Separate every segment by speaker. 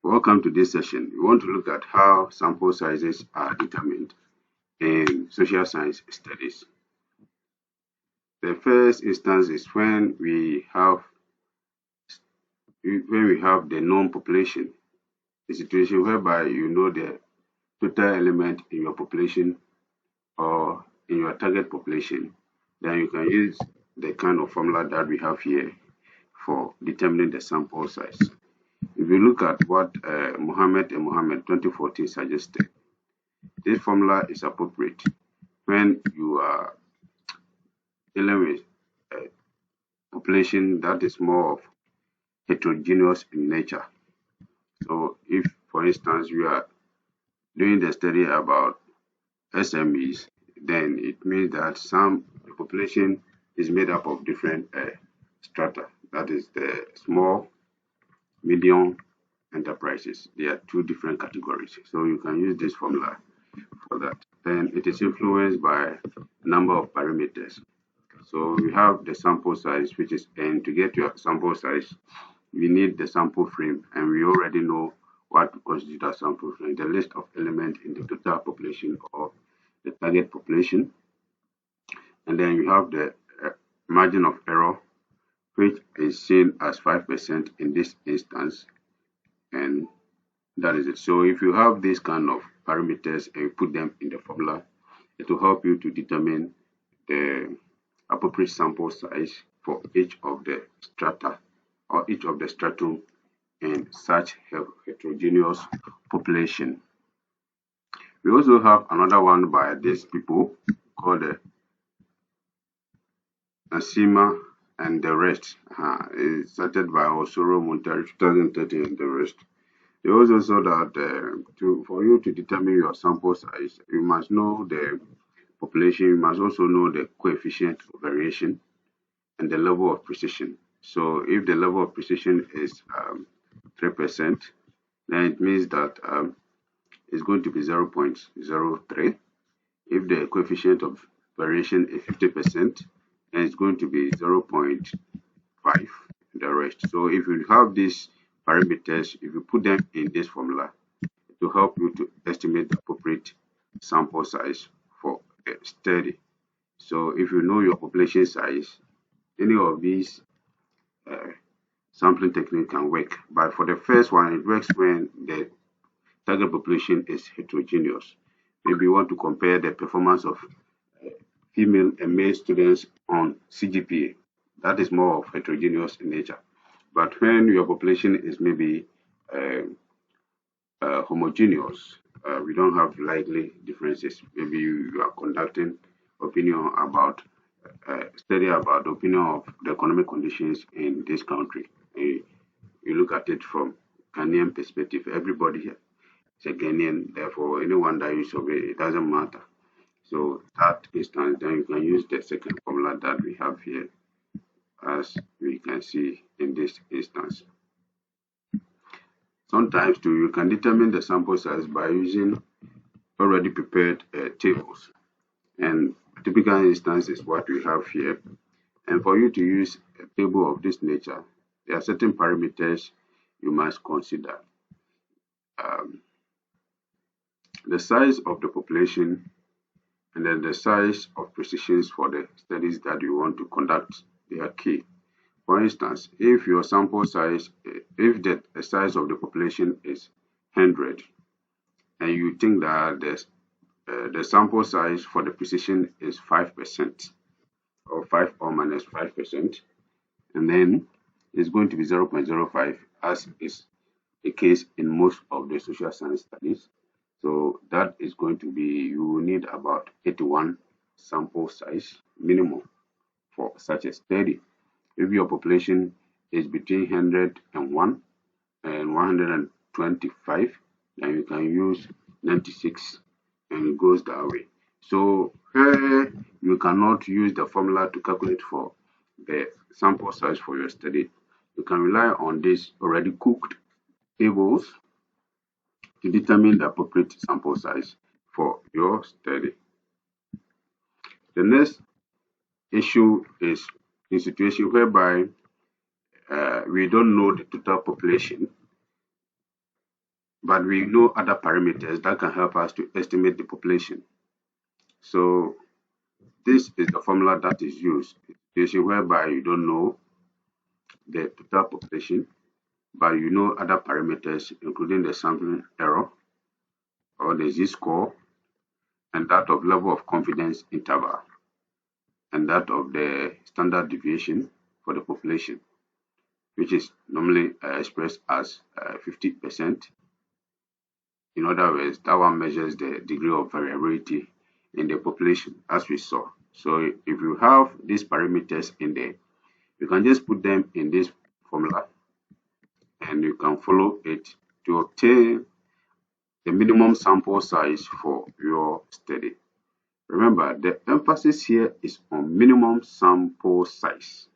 Speaker 1: Welcome to this session. We want to look at how sample sizes are determined in social science studies. The first instance is when we have the known population, a situation whereby you know the total element in your population or in your target population. Then you can use the kind of formula that we have here for determining the sample size. If you look at what Mohammed and Mohammed 2014 suggested, this formula is appropriate when you are dealing with a population that is more of heterogeneous in nature. So if, for instance, you are doing the study about SMEs, then it means that the population is made up of different strata. That is the small, medium enterprises. They are two different categories. So you can use this formula for that. Then it is influenced by a number of parameters. So we have the sample size, which is n. To get your sample size, we need the sample frame, and we already know what constitutes a sample frame, the list of elements in the total population or the target population. And then you have the margin of error, which is seen as 5% in this instance, and that is it. So if you have these kind of parameters and you put them in the formula, it will help you to determine the appropriate sample size for each of the strata or each of the stratum in such heterogeneous population. We also have another one by these people called the Nasima and the rest. It's started by Osoro Montari 2013 and the rest. They also saw that for you to determine your sample size, you must know the population, you must also know the coefficient of variation and the level of precision. So if the level of precision is 3%, then it means that it's going to be 0.03. If the coefficient of variation is 50%, then it's going to be 0.5, the rest. So if you have these parameters, if you put them in this formula, it will help you to estimate the appropriate sample size for a study. So if you know your population size, any of these sampling technique can work. But for the first one, it works when the target population is heterogeneous. Maybe you want to compare the performance of female and male students on CGPA. That is more of heterogeneous in nature. But when your population is maybe uh, homogeneous, we don't have likely differences. Maybe you are conducting opinion about study about the opinion of the economic conditions in this country. You look at it from Ghanaian perspective. Everybody here is a Ghanaian. Therefore, anyone that you survey, it doesn't matter. So that instance, then you can use the second formula that we have here, as we can see in this instance. Sometimes too, you can determine the sample size by using already prepared tables. And a typical instance is what we have here. And for you to use a table of this nature, there are certain parameters you must consider. Um, the size of the population and then the size of precisions for the studies that you want to conduct, they are key. For instance, if your sample size, if the size of the population is 100, and you think that the sample size for the precision is 5%, or 5 or minus 5%, and then it's going to be 0.05, as is the case in most of the social science studies. So that is going to be, you will need about 81 sample size minimum for such a study. If your population is between 101 and 125, then you can use 96, and it goes that way. So here you cannot use the formula to calculate for the sample size for your study. You can rely on these already cooked tables to determine the appropriate sample size for your study. The next issue is in situation whereby we don't know the total population, but we know other parameters that can help us to estimate the population. So this is the formula that is used in a situation whereby you don't know the total population, but you know other parameters, including the sampling error or the z-score, and that of level of confidence interval, and that of the standard deviation for the population, which is normally expressed as 50%. In other words, that one measures the degree of variability in the population, as we saw. So if you have these parameters in there, you can just put them in this formula and you can follow it to obtain the minimum sample size for your study. Remember, the emphasis here is on minimum sample size.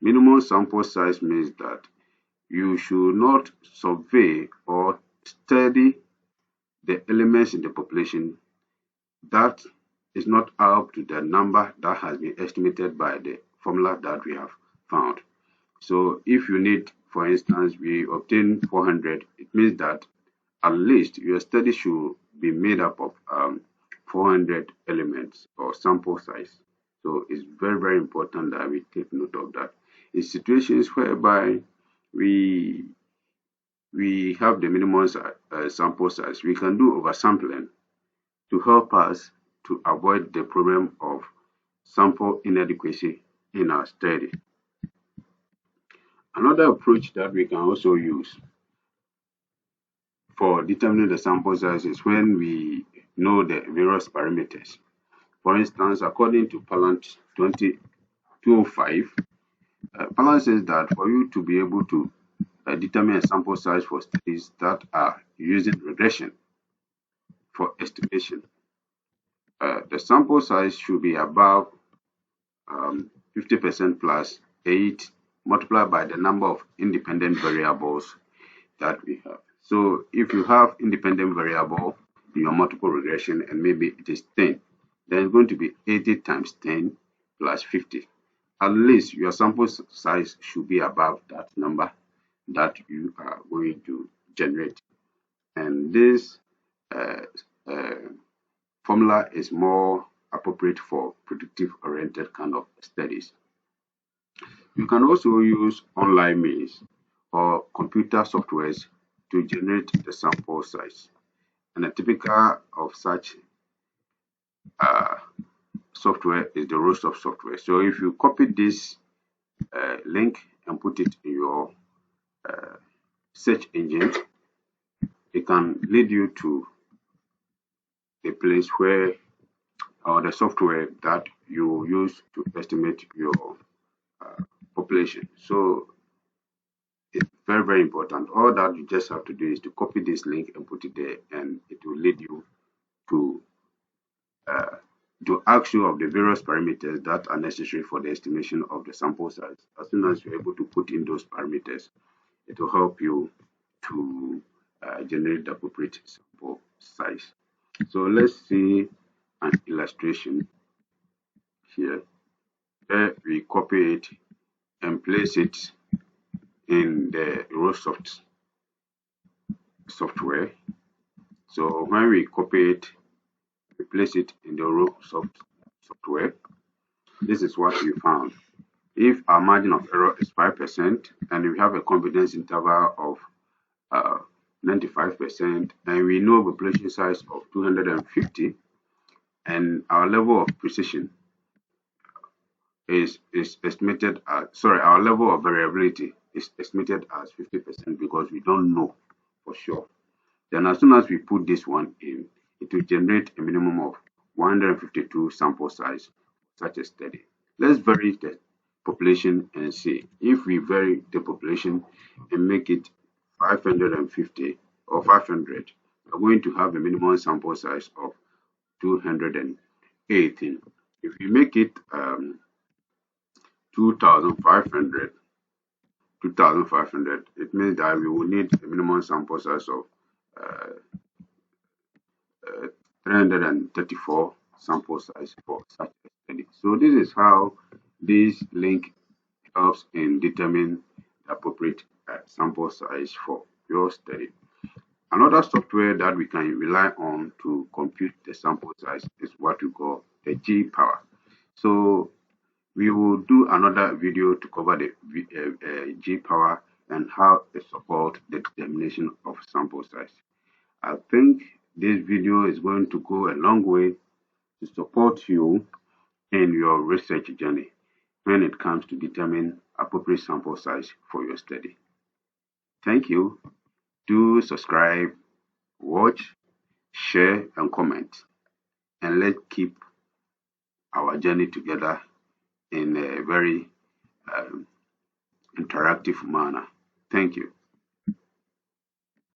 Speaker 1: Minimum sample size means that you should not survey or study the elements in the population that is not up to the number that has been estimated by the formula that we have found. So if you need, for instance, we obtain 400, it means that at least your study should be made up of 400 elements or sample size. So it's very, very important that we take note of that. In situations whereby we have the minimum sample size, we can do oversampling to help us to avoid the problem of sample inadequacy in our study. Another approach that we can also use for determining the sample size is when we know the various parameters. For instance, according to Palant 205, Palant says that for you to be able to determine a sample size for studies that are using regression for estimation, the sample size should be above 50% plus 8 multiplied by the number of independent variables that we have. So if you have independent variable in your multiple regression and maybe it is 10, then it's going to be 80 times 10 plus 50. At least your sample size should be above that number that you are going to generate. And this formula is more appropriate for predictive oriented kind of studies. You can also use online means or computer softwares to generate the sample size. And a typical of such software is the Rostov software. So if you copy this link and put it in your search engine, it can lead you to a place where or the software that you use to estimate your population. So it's very, very important. All that you just have to do is to copy this link and put it there, and it will lead you to ask you of the various parameters that are necessary for the estimation of the sample size. As soon as you're able to put in those parameters, it will help you to generate the appropriate sample size. So let's see an illustration here where we copy it and place it in the Rosoft software. So when we copy it, we place it in the Rosoft software. This is what we found. If our margin of error is 5% and we have a confidence interval of 95% and we know population size of 250 and our level of precision is estimated at, sorry, our level of variability is estimated as 50% because we don't know for sure. Then as soon as we put this one in, it will generate a minimum of 152 sample size for such a study. Let's vary the population and see. If we vary the population and make it 550 or 500, we're going to have a minimum sample size of 218. If we make it 2,500, it means that we will need a minimum sample size of 334 sample size for such a study. So this is how this link helps in determining the appropriate sample size for your study. Another software that we can rely on to compute the sample size is what we call the G-Power. So we will do another video to cover the G-Power and how it supports the determination of sample size. I think this video is going to go a long way to support you in your research journey when it comes to determine appropriate sample size for your study. Thank you. Do subscribe, watch, share, and comment. And let's keep our journey together in a very interactive manner. Thank you.